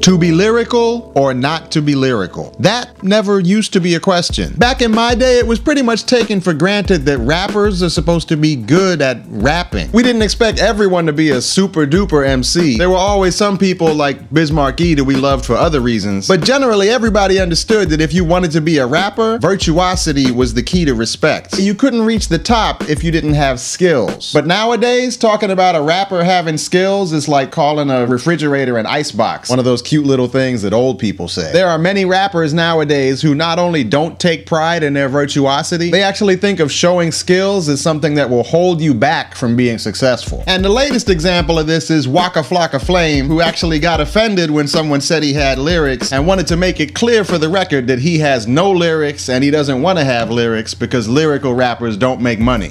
To be lyrical or not to be lyrical? That never used to be a question. Back in my day, it was pretty much taken for granted that rappers are supposed to be good at rapping. We didn't expect everyone to be a super duper MC. There were always some people like Bismarck E that we loved for other reasons. But generally, everybody understood that if you wanted to be a rapper, virtuosity was the key to respect. You couldn't reach the top if you didn't have skills. But nowadays, talking about a rapper having skills is like calling a refrigerator an icebox. One of those cute little things that old people say. There are many rappers nowadays who not only don't take pride in their virtuosity, they actually think of showing skills as something that will hold you back from being successful. And the latest example of this is Waka Flocka Flame, who actually got offended when someone said he had lyrics and wanted to make it clear for the record that he has no lyrics and he doesn't want to have lyrics because lyrical rappers don't make money.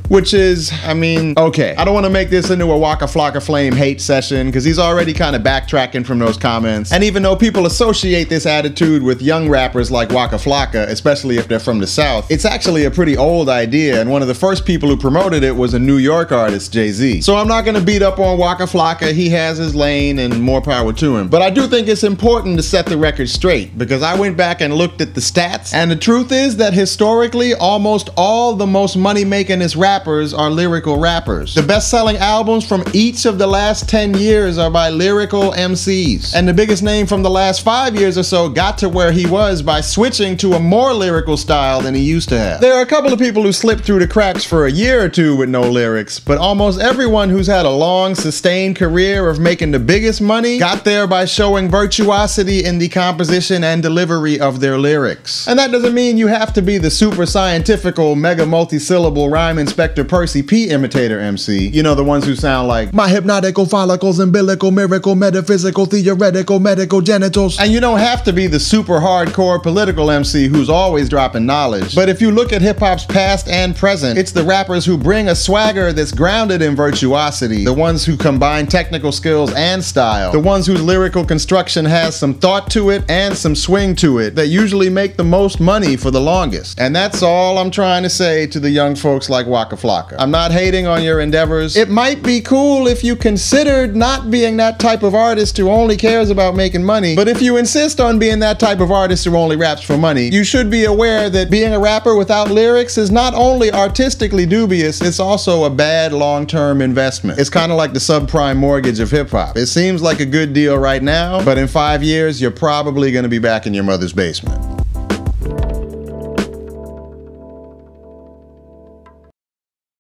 Which is, I mean, okay. I don't want to make this into a Waka Flocka Flame hate session because he's already kind of backtracking from those comments. And even though people associate this attitude with young rappers like Waka Flocka, especially if they're from the South, it's actually a pretty old idea. And one of the first people who promoted it was a New York artist, Jay-Z. So I'm not going to beat up on Waka Flocka. He has his lane and more power to him. But I do think it's important to set the record straight because I went back and looked at the stats. And the truth is that historically, almost all the most money-makingest rappers are lyrical rappers. The best-selling albums from each of the last 10 years are by lyrical MCs. And the biggest name from the last 5 years or so got to where he was by switching to a more lyrical style than he used to have. There are a couple of people who slipped through the cracks for a year or two with no lyrics, but almost everyone who's had a long, sustained career of making the biggest money got there by showing virtuosity in the composition and delivery of their lyrics. And that doesn't mean you have to be the super scientifical, mega multi-syllable rhyme inspector Percy P imitator MC. You know, the ones who sound like my hypnotical follicles, umbilical, miracle, metaphysical, theoretical, medical genitals. And you don't have to be the super hardcore political MC who's always dropping knowledge. But if you look at hip-hop's past and present, it's the rappers who bring a swagger that's grounded in virtuosity, the ones who combine technical skills and style, the ones whose lyrical construction has some thought to it and some swing to it, that usually make the most money for the longest. And that's all I'm trying to say to the young folks like Waka Flocka. I'm not hating on your endeavors. It might be cool if you considered not being that type of artist who only cares about making money, but if you insist on being that type of artist who only raps for money, you should be aware that being a rapper without lyrics is not only artistically dubious, it's also a bad long-term investment. It's kind of like the subprime mortgage of hip-hop. It seems like a good deal right now, but in 5 years, you're probably going to be back in your mother's basement.